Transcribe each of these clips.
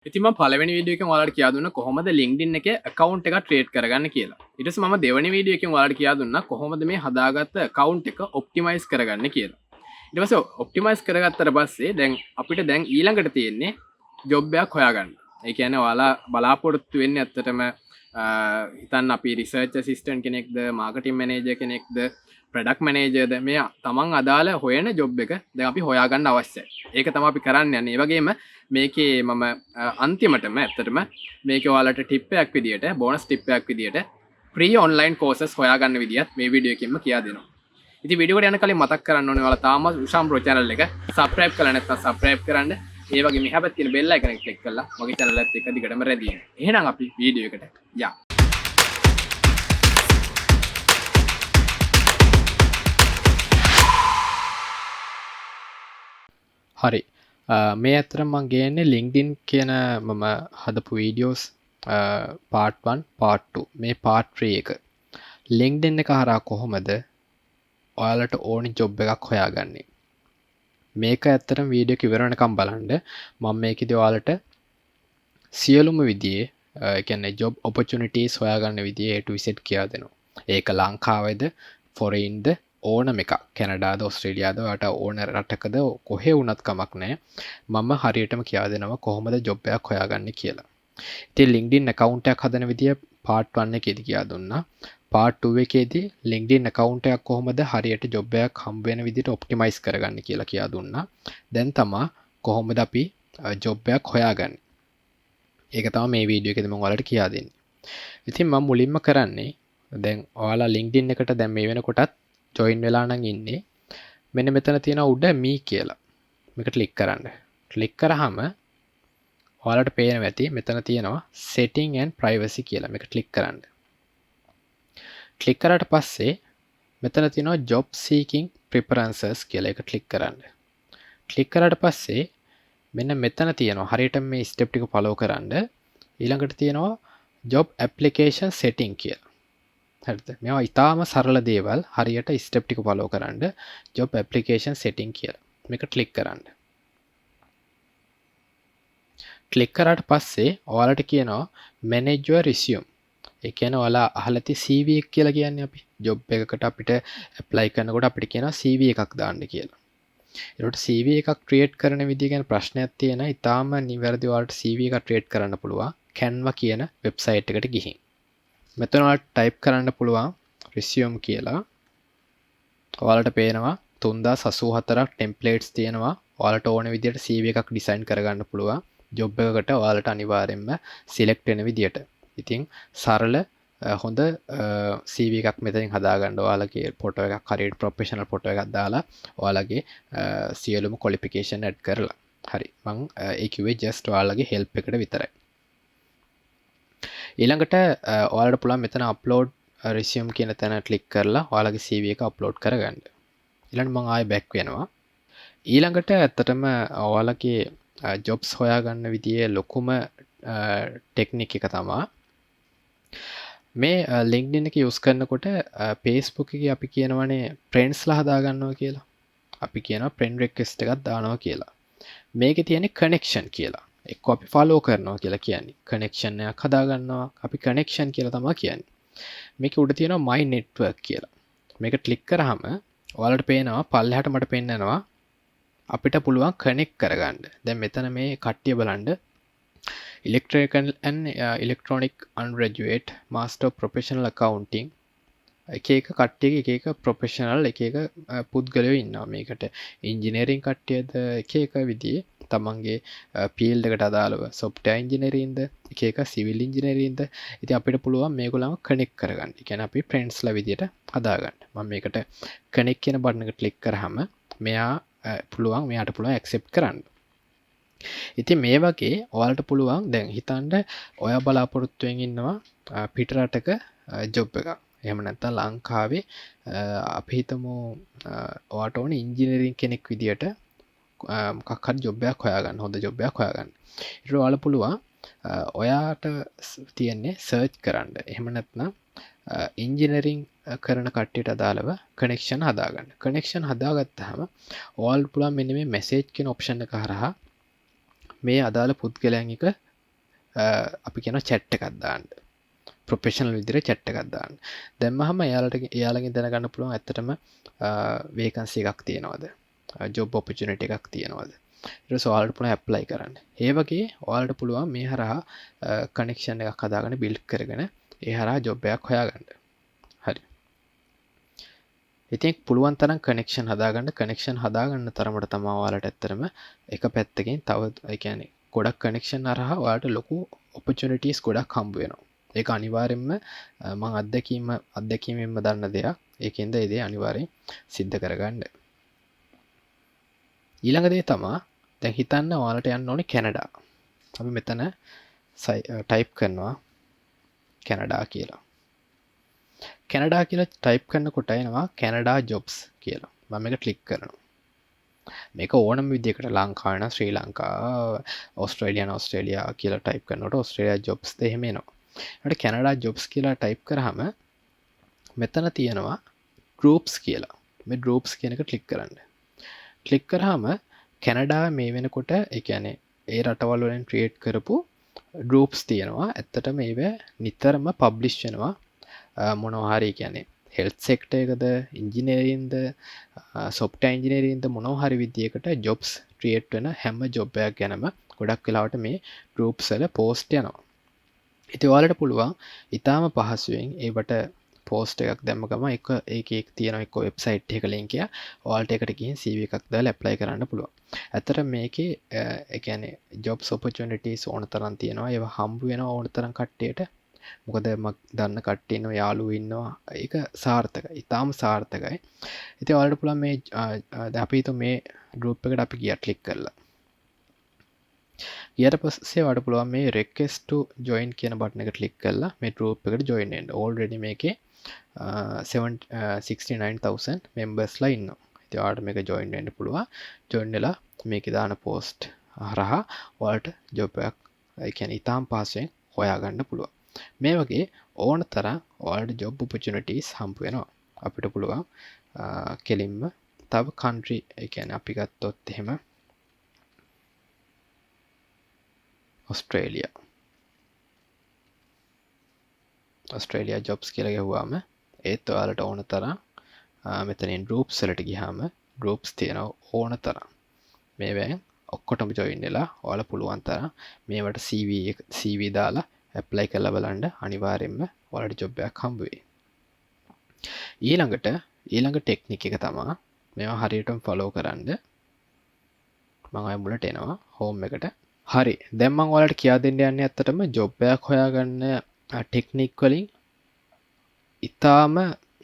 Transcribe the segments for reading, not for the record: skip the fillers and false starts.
ඉතින් මම පළවෙනි වීඩියෝ එකෙන් ඔයාලට කියා දුන්නා කොහොමද LinkedIn එකේ account එක ක්‍රියේට් කරගන්න කියලා. ඊට පස්සේ මම දෙවෙනි වීඩියෝ එකෙන් ඔයාලට කියා දුන්නා කොහොමද මේ හදාගත්ත account එක optimize කරගන්න කියලා. ඊට පස්සේ optimize කරගත්තට පස්සේ දැන් අපිට දැන් ඊළඟට තියෙන්නේ job එකක් හොයාගන්න. ඒ කියන්නේ ඔයාලා බලාපොරොත්තු වෙන්නේ ඇත්තටම හිතන්න අපි research assistant කෙනෙක්ද, marketing manager කෙනෙක්ද, ප්‍රඩක් මනේජර්ද මේ තමන් අදාළ හොයන ජොබ් එක දැන් අපි හොයාගන්න අවශ්‍යයි. ඒක තමයි අපි කරන්න යන්නේ. ඒ වගේම මේකේ මම අන්තිමටම ඇත්තටම මේක ඔයාලට ටිප් එකක් විදියට බෝනස් ටිප් එකක් විදියට ෆ්‍රී ඔන්ලයින් කෝසස් හොයාගන්න විදියත් මේ වීඩියෝ එකකින්ම කියා දෙනවා. ඉතින් වීඩියෝ එකට යන කලින් මතක් කරන්න ඕනේ ඔයාලා තාම උෂාන් ප්‍රෝ channel එක subscribe කරලා නැත්නම් subscribe කරන්න. ඒ වගේ මෙහා පැත්තේ තියෙන bell icon එක click කරලා මගේ channel එකත් එක්ක දිගටම රැඳී ඉන්න. එහෙනම් අපි වීඩියෝ එකට යමු. හරි මේ ඇත්තට මම ගේන්නේ LinkedIn කියන මම හදපු වීඩියෝස් part 1 part 2 මේ part 3 එක LinkedIn එක හරහා කොහොමද ඔයාලට ඕනි ජොබ් එකක් හොයාගන්නේ මේක ඇත්තටම වීඩියෝ එක ඉවර වෙනකම් බලන්න මම මේකෙදි ඔයාලට සියලුම විදිහේ ඒ කියන්නේ job opportunities හොයාගන්න විදිහේ A to Z කියලා දෙනවා ඒක ලංකාවේද foreignද ඕනම එකක් කැනඩාද ඔස්ට්‍රේලියාද ඔයාට ඕන රටකද කොහේ වුණත් කමක් නැහැ මම හරියටම කියා දෙනවා කොහොමද ජොබ් එකක් හොයාගන්නේ කියලා. ඉතින් LinkedIn account එකක් හදන විදිය part 1 එකේදී කියා දුන්නා. part 2 එකේදී LinkedIn account එකක් කොහොමද හරියට ජොබ් එකක් හම්බ වෙන විදිහට optimize කරගන්නේ කියලා කියා දුන්නා. දැන් තමයි කොහොමද අපි ජොබ් එකක් හොයාගන්නේ. ඒක තමයි මේ වීඩියෝ එකේදී මම ඔයාලට කියා දෙන්නේ. ඉතින් මම මුලින්ම කරන්නේ දැන් ඔයාලා LinkedIn එකට දැන් මේ වෙනකොටත් ජොයින් වෙලා නම් ඉන්නේ මෙන්න මෙතන තියෙන උඩ මී කියලා මේක ක්ලික් කරන්න ක්ලික් කරාම ඔයාලට පේනවා ඇති මෙතන තියෙනවා setting and privacy කියලා මේක ක්ලික් කරන්න ක්ලික් කරාට පස්සේ මෙතන තියෙනවා job seeking preferences කියලා එක ක්ලික් කරන්න ක්ලික් කරාට පස්සේ මෙන්න මෙතන තියෙනවා හරියට මේ ස්ටෙප් ටික follow කරන්න ඊළඟට තියෙනවා job application setting කියලා හරිද මේවා ඊටාම සරල දේවල් හරියට ස්ටෙප් ටික follow කරන්න job application setting කියලා මේක ක්ලික් කරන්න ක්ලික් කරාට පස්සේ ඔයාලට කියනවා manage your resume ඒ කියන්නේ ඔයාලා අහලා තියෙ CV එක කියලා කියන්නේ අපි job එකකට අපිට apply කරනකොට අපිට කියනවා CV එකක් දාන්න කියලා ඒකට CV එකක් create කරන විදිය ගැන ප්‍රශ්නයක් තියෙනවා ඊටාම නිවැරදිව ඔයාලට CV එකක් create කරන්න පුළුවන් Canva කියන වෙබ්සයිට් එකට ගිහින් මෙතන ඔයාලට ටයිප් කරන්න පුළුවන් resume කියලා. ඔයාලට පේනවා 3084ක් ටෙම්ප්ලේට්ස් තියෙනවා. ඔයාලට ඕන විදිහට CV එකක් ඩිසයින් කරගන්න පුළුවන්. ජොබ් එකකට ඔයාලට අනිවාර්යයෙන්ම සිලෙක්ට් වෙන විදිහට. ඉතින් සරල හොඳ CV එකක් මෙතනින් හදාගන්න ඔයාලගේ ෆොටෝ එකක් හරියට ප්‍රොෆෙෂනල් ෆොටෝ එකක් දාලා ඔයාලගේ සියලුම ක්වොලිෆිකේෂන් ඇඩ් කරලා. හරි. මම ඒ කිව්වේ just ඔයාලගේ help එකට විතරයි. ඊළඟට ඔයාලට පුළුවන් මෙතන අප්ලෝඩ් resume කියන තැන ක්ලික් කරලා ඔයාලගේ CV එක අප්ලෝඩ් කරගන්න. ඊළඟට මම ආයෙ බෑක් වෙනවා. ඊළඟට ඇත්තටම ඔයාලගේ jobs හොයාගන්න විදියේ ලොකුම ටෙක්නික් එක තමයි මේ LinkedIn එක යූස් කරනකොට Facebook එකේ අපි කියනවනේ friendsලා හදාගන්නවා කියලා. අපි කියනවා friend request එකක් දානවා කියලා. මේකේ තියෙන්නේ connection කියලා. එක්ක අපි follow කරනවා කියලා කියන්නේ connection එකක් හදාගන්නවා අපි connection කියලා තමයි කියන්නේ මේක උඩ තියෙනවා my network කියලා මේක ක්ලික් කරාම ඔයාලට පේනවා පල්ලෙහාට මට පෙන්නනවා අපිට පුළුවන් connect කරගන්න දැන් මෙතන මේ කට්ටිය බලන්න electrical and electronic undergraduate master of professional accounting එක එක කට්ටියගේ එක එක ප්‍රොෆෙෂනල් එක එක පුද්ගලයෝ ඉන්නවා මේකට ඉංජිනේරින් කට්ටියද එක එක විදිහේ තමන්ගේ ෆීල්ඩ් එකට අදාළව software engineering ද එක එක civil engineering ද ඉතින් අපිට පුළුවන් මේගොල්ලන්ව connect කරගන්න. ඒ කියන්නේ අපි friendsලා විදිහට හදාගන්න. මම මේකට connect කියන බටන් එක ක්ලික් කරාම මෙයාට පුළුවන් accept කරන්න. ඉතින් මේ වගේ ඔයාලට පුළුවන් දැන් හිතන්න ඔයා බලාපොරොත්තුෙන් ඉන්නවා පිට රටක ජොබ් එකක්. එහෙම නැත්නම් ලංකාවේ අපි හිතමු ඔයාට ඕනේ ඉංජිනේරින් කෙනෙක් විදියට මොකක් හරි ජොබ් එකක් හොයාගන්න හොඳ ජොබ් එකක් හොයාගන්න. ඊට ඔයාලා පුළුවන් ඔයාට තියෙන්නේ සර්ච් කරන්න. එහෙම නැත්නම් ඉංජිනේරින් කරන කට්ටියට අදාළව කනෙක්ෂන් හදාගන්න. කනෙක්ෂන් හදාගත්තාම ඔයාලට පුළුවන් මෙන්න මේ මැසේජ් කියන ඔප්ෂන් එක හරහා මේ අදාළ පුද්ගලයන් එක අපි කියනවා chat එකක් දාන්න. ප්‍රොෆෙෂනල් විදිහට chat එකක් දාන්න. දැම්මහම එයාලගෙන් දැනගන්න පුළුවන් ඇත්තටම වේකන්සි එකක් තියෙනවද? ජොබ් ඔපචුනිටි එකක් තියෙනවද? ඊට පස්සේ ඔයාලට පුළුවන් ඇප්ලයි කරන්න. ඒ වගේ ඔයාලට පුළුවන් මේ හරහා කනෙක්ෂන් එකක් හදාගෙන බිල්ඩ් කරගෙන ඒ හරහා ජොබ් එකක් හොයාගන්න. හරි. ඉතින් පුළුවන් තරම් කනෙක්ෂන් හදාගන්න තරමට තමයි ඔයාලට ඇත්තටම එක පැත්තකින් තව ඒ කියන්නේ ගොඩක් කනෙක්ෂන් හරහා ඔයාලට ලොකු ඔපචුනිටිස් ගොඩක් හම්බ වෙනවා. ඒක අනිවාර්යෙන්ම මම අත්දැකීමෙන්ම දන්න දෙයක්. ඒකෙන්ද ඒ දේ අනිවාර්යෙන් සිද්ධ කරගන්න. ඊළඟ දේ තමයි දැන් හිතන්න ඔයාලට යන්න ඕනේ කැනඩා. අපි මෙතන ටයිප් කරනවා කැනඩා කියලා. කැනඩා කියලා ටයිප් කරනකොට එනවා කැනඩා ජොබ්ස් කියලා. මම මේක ක්ලික් කරනවා. මේක ඕනම විදිහකට ලංකාව නම් ශ්‍රී ලංකා, ඕස්ට්‍රේලියා කියලා ටයිප් කරනකොට ඕස්ට්‍රේලියා ජොබ්ස් ද එහෙම එනවා. ඊට කැනඩා ජොබ්ස් කියලා ටයිප් කරාම මෙතන තියෙනවා groups කියලා. මේ groups කියන එක ක්ලික් කරන්න. ක්ලික් කරාම කැනඩා මේ වෙනකොට ඒ කියන්නේ ඒ රටවල් වලින් ක්‍රියේට් කරපු groups තියෙනවා. ඇත්තටම ඒව නිතරම පබ්ලිෂ් වෙනවා. මොනවා හරි කියන්නේ හෙල්ත් සෙක්ටර් එකද, ඉන්ජිනියරින්ද, සොෆ්ට්වෙයාර් ඉන්ජිනියරින්ද මොනවා හරි විදියකට ජොබ්ස් ක්‍රියේට් වෙන හැම ජොබ් එකක් ගැනම ගොඩක් වෙලාවට මේ groups වල පෝස්ට් යනවා. ඉතින් ඔයාලට පුළුවන් ඊටාම පහසුවෙන් ඒවට පෝස්ට් එකක් දැම්ම ගම එක තියෙන එක වෙබ්සයිට් එක ලින්ක් එක ඔයාලට ඒකට ගිහින් CV එකක් දාලා ඇප්ලයි කරන්න පුළුවන්. ඇත්තට මේකේ ඒ කියන්නේ jobs opportunities ඕන තරම් තියෙනවා. ඒවා හම්බ වෙනවා ඕන තරම් කට්ටියට. මොකද මම දන්න කට්ටිය ඉන්නවා, යාළුවෝ ඉන්නවා. ඒක සාර්ථකයි. ඊටාම සාර්ථකයි. ඉතින් ඔයාලට පුළුවන් මේ දැන් අපි හිතමු මේ group එකට අපි ගියා ක්ලික් කරලා. ඊට පස්සේ ඔයාලට පුළුවන් මේ request to join කියන බටන් එක ක්ලික් කරලා මේ group එකට join වෙන්න. already මේකේ 69,000 members ලා ඉන්නවා. ඉතින් ඔයාලට මේක join වෙන්න පුළුවන්. join වෙලා මේකේ දාන post හරහා ඔයාලට job එකක් ඒ කියන්නේ ඊටාම් පහසුවෙන් හොයාගන්න පුළුවන්. මේ වගේ ඕන තරම් ඔයාලට job opportunities හම්බ වෙනවා. අපිට පුළුවන් කෙලින්ම තව country ඒ කියන්නේ අපි ගත්තොත් එහෙම ඔස්ට්‍රේලියා ජොබ්ස් කියලා ගහුවාම ඒත් ඔයාලට ඕන තරම් මෙතනින් groups වලට ගියාම groups තියෙනවා ඕන තරම්. මේවෙන් ඔක්කොටම join වෙලා ඔයාලා පුළුවන් තරම් මේවට CV දාලා apply කරලා බලන්න අනිවාර්යයෙන්ම ඔයාලට job එකක් හම්බ වෙයි. ඊළඟ ටෙක්නික් එක තමයි මේවා හරියටම follow කරන්න. මම ආයෙ මුලට එනවා home එකට. හරි. දැන් මම ඔයාලට කියා දෙන්න යන්නේ ඇත්තටම job එකක් හොයාගන්න ටෙක්නික් වලින් ඉතාම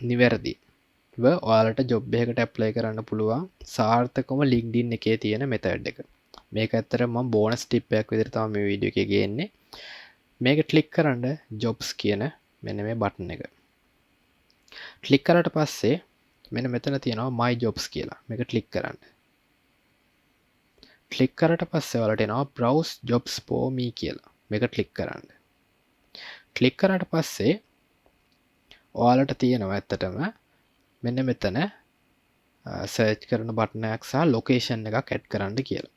නිවැරදිව ඔයාලට ජොබ් එකකට ඇප්ලයි කරන්න පුළුවන් සාර්ථකවම LinkedIn එකේ තියෙන මෙතඩ් එක. මේක ඇත්තට මම බෝනස් ටිප් එකක් විදිහට තමයි මේ වීඩියෝ එකේ ගේන්නේ. මේක ක්ලික් කරන්න jobs කියන මෙන්න මේ බටන් එක. ක්ලික් කරාට පස්සේ මෙන්න මෙතන තියෙනවා my jobs කියලා. මේක ක්ලික් කරන්න. ක්ලික් කරාට පස්සේ ඔයාලට එනවා browse jobs for me කියලා. මේක ක්ලික් කරන්න. ක්ලික් කරාට පස්සේ ඔයාලට තියෙනවා ඇත්තටම මෙන්න මෙතන සර්ච් කරන බටන් එකක් සහ ලොකේෂන් එකක් ඇඩ් කරන්න කියලා.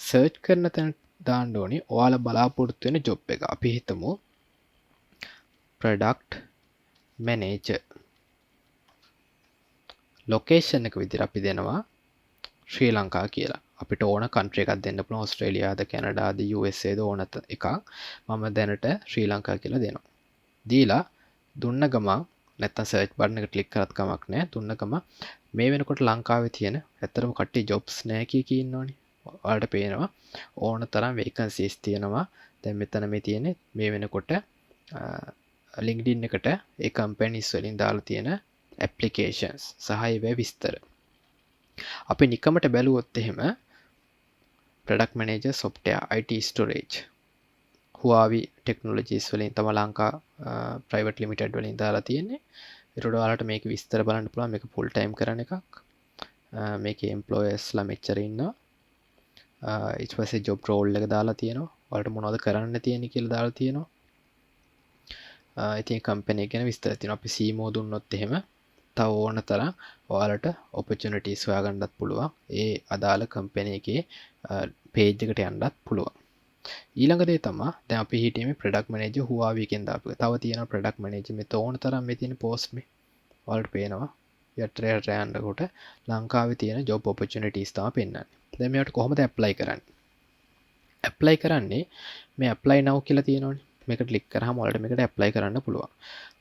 සර්ච් කරන තැන දාන්න ඕනේ ඔයාලා බලාපොරොත්තු වෙන ජොබ් එක. අපි හිතමු product manager. ලොකේෂන් එක විදිහට අපි දෙනවා ශ්‍රී ලංකා කියලා. අපිට ඕන කන්ට්‍රි එකක් දෙන්න පුළුවන්. ඕස්ට්‍රේලියාද, කැනඩාද, USA ද ඕන එකක්. මම දැනට ශ්‍රී ලංකා කියලා දෙනවා. දීලා දුන්න ගමන් නැත්තම් සර්ච් බටන් එක ක්ලික් කරත් කමක් නැහැ. දුන්න ගමන් මේ වෙනකොට ලංකාවේ තියෙන ඇත්තටම කට්ටිය ජොබ්ස් නැහැ කී ඉන්නවනේ. ඔයාලට පේනවා ඕන තරම් වේකන්සිස් තියෙනවා. දැන් මෙතන මේ තියෙන්නේ මේ වෙනකොට LinkedIn එකට ඒ කම්පැනිස් වලින් දාලා තියෙන applications සහ ඒවා විස්තර. අපි නිකමට බැලුවොත් එහෙම product manager software IT storage Huawei technologies වලින් තම ලංකා private limited වලින් දාලා තියෙන්නේ. ඒකට ඔයාලට මේක විස්තර බලන්න පුළුවන්. මේක full time කරන එකක්. මේකේ employees ලා මෙච්චර ඉන්නවා. ඊට පස්සේ job role එක දාලා තියෙනවා. ඔයාලට මොනවද කරන්න තියෙන්නේ කියලා දාලා තියෙනවා. ඉතින් company ගැන විස්තර තියෙනවා. අපි CMO දුන්නොත් එහෙම තව ඕන තරම් ඔයාලට opportunities හොයාගන්නත් පුළුවන්. ඒ අදාළ company එකේ page එකට යන්නත් පුළුවන්. ඊළඟ දේ තමයි දැන් අපි හිටියේ ප්‍රොඩක්ට් මැනේජර් හුවාවි කියන දාපු එක. තව තියෙනවා ප්‍රොඩක්ට් මැනේජර් මේ තෝරන තරම් මේ තියෙන පෝස්ට් මේ ඔයාලට පේනවා. යටට යනකොට ලංකාවේ තියෙන ජොබ් ඔපචුනිටිස් තමයි පෙන්වන්නේ. දැන් මේවට කොහොමද ඇප්ලයි කරන්නේ? ඇප්ලයි කරන්නේ මේ ඇප්ලයි now කියලා තියෙනවනේ. මේක ක්ලික් කරාම ඔයාලට මේකට ඇප්ලයි කරන්න පුළුවන්.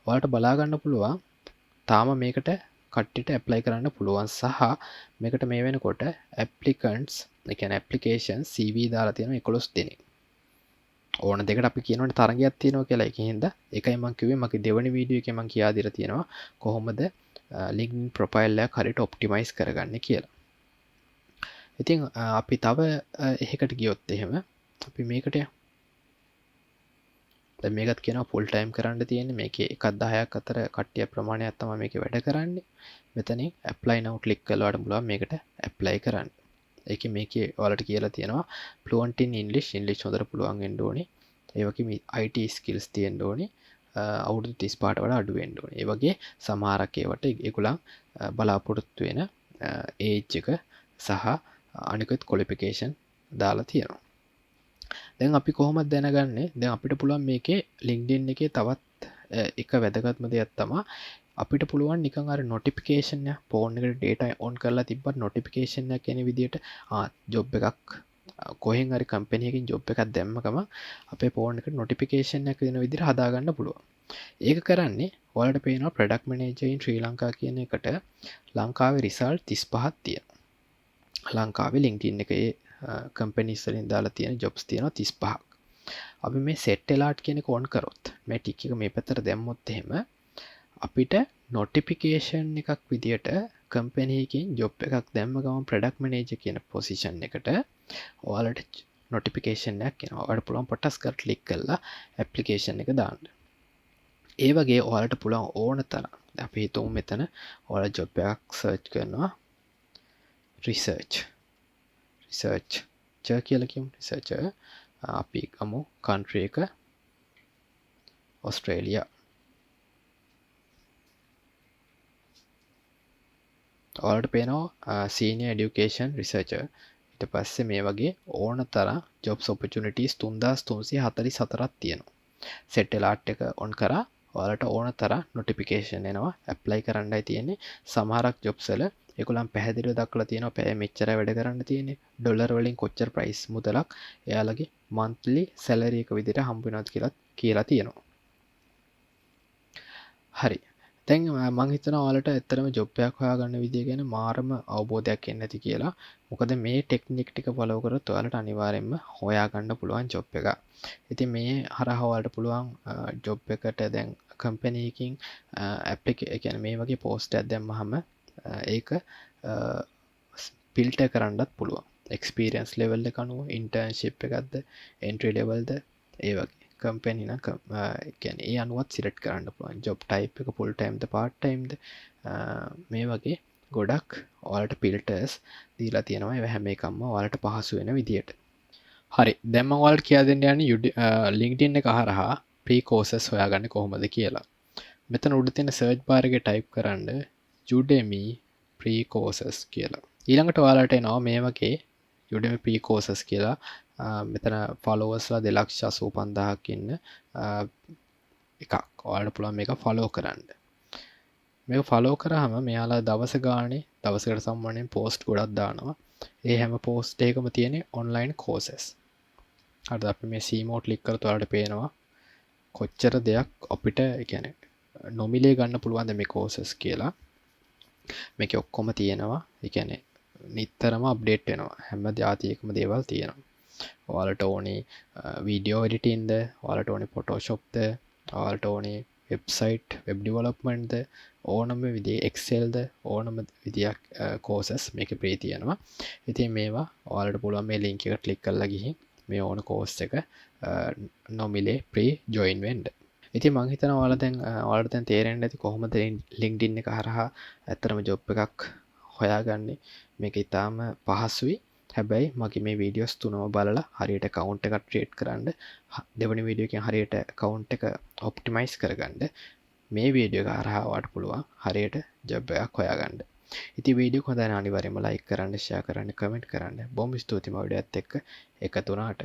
ඔයාලට බලා ගන්න පුළුවන් තාම මේකට කට්ටියට ඇප්ලයි කරන්න පුළුවන් සහ මේකට මේ වෙනකොට applicants ඒ කියන්නේ application CV දාලා තියෙනවා 11 දෙනෙක්. ඕන දෙකට අපි කියනවනේ තරගයක් තියෙනවා කියලා. ඒකින්ද ඒකයි මම කිව්වේ මගේ දෙවෙනි වීඩියෝ එකේ මම කියා දීලා තියෙනවා කොහොමද LinkedIn profile එක හරියට optimize කරගන්නේ කියලා. ඉතින් අපි තව එහෙකට ගියොත් එහෙම අපි මේකට දැන් මේකත් කියනවා full time කරන්න තියෙන්නේ. මේකේ එකක් 10ක් අතර කට්ටිය ප්‍රමාණයක් තමයි මේකේ වැඩ කරන්නේ. මෙතනින් apply now click කළාට පුළුවන් මේකට apply කරන්න. ඒකේ මේකේ ඔයාලට කියලා තියෙනවා fluent in English හොඳට පුළුවන් වෙන්න ඕනේ. ඒ වගේම IT skills තියෙන්න ඕනේ. අවුරුදු 35ට වඩා අඩු වෙන්න ඕනේ. ඒ වගේ සමහරක් ඒවට ඒගොල්ලන් බලාපොරොත්තු වෙන age එක සහ අනිකුත් qualification දාලා තියෙනවා. දැන් අපි කොහොමද දැනගන්නේ? දැන් අපිට පුළුවන් මේකේ LinkedIn එකේ තවත් එක වැදගත්ම දෙයක් තමයි අපිට පුළුවන් නිකන් අර notification එක ෆෝන් එකට data on කරලා තිබ්බත් notification එකක් එන විදිහට job එකක් කොහෙන් හරි company එකකින් job එකක් දැම්මකම අපේ ෆෝන් එකට notification එකක් වෙන විදිහට හදා ගන්න පුළුවන්. ඒක කරන්නේ ඔයාලට පේනවා product manager in Sri Lanka කියන එකට ලංකාවේ result 35ක් තියෙනවා. ලංකාවේ LinkedIn එකේ companies වලින් දාලා තියෙන jobs තියෙනවා 35ක්. අපි මේ set alert කියන එක on කරොත් මේ ටික එක මේ පැත්තට දැම්මොත් එහෙම අපිට notification එකක් විදියට company එකකින් job එකක් දැම්ම ගමන් product manager කියන position එකට ඔයාලට notification එකක් එනවා. ඔයාලට පුළුවන් පොට්ටස් කර click කරලා application එක දාන්න. ඒ වගේ ඔයාලට පුළුවන් ඕන තරම් අපි හිතමු මෙතන ඔයාලා job එකක් search කරනවා researcher කියලා කියමු. researcher අපි ගමු country එක ඔස්ට්‍රේලියා. ඔයාලට පේනවා senior education researcher. ඊට පස්සේ මේ වගේ ඕන තරම් jobs opportunities 3344ක් තියෙනවා. set alert එක on කරා ඔයාලට ඕන තරම් notification එනවා. apply කරන්නයි තියෙන්නේ. සමහරක් jobs වල ඒගොල්ලන් පැහැදිලිව දක්වලා තියෙනවා පැය මෙච්චරයි වැඩ කරන්න තියෙන්නේ. ඩොලර් වලින් කොච්චර price මුදලක් එයාලගේ monthly salary එක විදිහට හම්බ වෙනවද කියලා තියෙනවා. හරි. දැන් මම හිතනවා ඔයාලට ඇත්තටම ජොබ් එකක් හොයාගන්න විදිය ගැන මාරම අවබෝධයක් එන්නේ නැති කියලා. මොකද මේ ටෙක්නික් ටික follow කරොත් ඔයාලට අනිවාර්යයෙන්ම හොයාගන්න පුළුවන් ජොබ් එකක්. ඉතින් මේ හරහා ඔයාලට පුළුවන් ජොබ් එකට දැන් කම්පැනි එකකින් කියන්නේ මේ වගේ පෝස්ට් එකක් දැම්මහම ඒක ෆිල්ටර් කරන්නත් පුළුවන්. එක්ස්පීරියන්ස් ලෙවල් එක අනුව ඉන්ටර්න්ෂිප් එකක්ද එන්ට්‍රි ලෙවල්ද ඒ වගේ කම්පැනි නම් කියන්නේ ඒ අනුවත් සිලෙක්ට් කරන්න පුළුවන්. ජොබ් ටයිප් එක ෆුල් ටයිම්ද පාර්ට් ටයිම්ද මේ වගේ ගොඩක් ඔයාලට ෆිල්ටර්ස් දීලා තියෙනවා. ඒවා හැම එකක්ම ඔයාලට පහසු වෙන විදියට. හරි. දැන් මම ඔයාලට කියලා දෙන්න යන්නේ LinkedIn එක හරහා free courses හොයාගන්නේ කොහොමද කියලා. මෙතන උඩ තියෙන search bar එකේ type කරන්න Udemy free courses කියලා. ඊළඟට ඔයාලට එනවා මේ වගේ Udemy free courses කියලා. මෙතන followers ලා 2,85,000ක් ඉන්න එකක්. ඔයාලට පුළුවන් මේක follow කරන්න. මේක follow කරාම මෙයාලා දවස ගානේ දවසකට සම්මානයෙන් post ගොඩක් දානවා. ඒ හැම post එකකම තියෙන online courses. හරිද? අපි මේ see more click කරලා ඔයාලට පේනවා කොච්චර දෙයක් අපිට කියන්නේ නොමිලේ ගන්න පුළුවන්ද මේ courses කියලා. මේකේ ඔක්කොම තියෙනවා. ඒ කියන්නේ නිතරම අප්ඩේට් වෙනවා. හැම જાතියකම දේවල් තියෙනවා. ඔයාලට ඕනේ වීඩියෝ එඩිටින්ද, ඔයාලට ඕනේ ෆොටෝෂොප්ද, ඔයාලට ඕනේ වෙබ්සයිට් වෙබ් ඩෙවලොප්මන්ට්ද, ඕනම විදිහේ එක්සෙල්ද ඕනම විදියක් කෝසස් මේකේ ප්‍රී තියෙනවා. ඉතින් මේවා ඔයාලට පුළුවන් මේ ලින්ක් එක ක්ලික් කරලා ගිහින් මේ ඕන කෝස් එක නොමිලේ ප්‍රී ජොයින් වෙන්න. ඉතින් මම හිතනවා ඔයාලට දැන් තේරෙන්න ඇති කොහොමද LinkedIn එක හරහා ඇත්තටම ජොබ් එකක් හොයාගන්නේ. මේක ඊටාම පහසුයි. හැබැයි මගේ මේ වීඩියෝස් තුනම බලලා හරියට account එකක් create කරන්න දෙවෙනි වීඩියෝ එකෙන් හරියට account එක optimize කරගන්න මේ වීඩියෝ එක හරහා ඔයාලට පුළුවන් හරියට ජොබ් එකක් හොයාගන්න. ඉතින් වීඩියෝ එක හොඳ නම් අනිවාර්යයෙන්ම like කරන්න, share කරන්න, comment කරන්න. බොහොම ස්තුතියි මම වීඩියෝත් එක්ක එකතු වුණාට.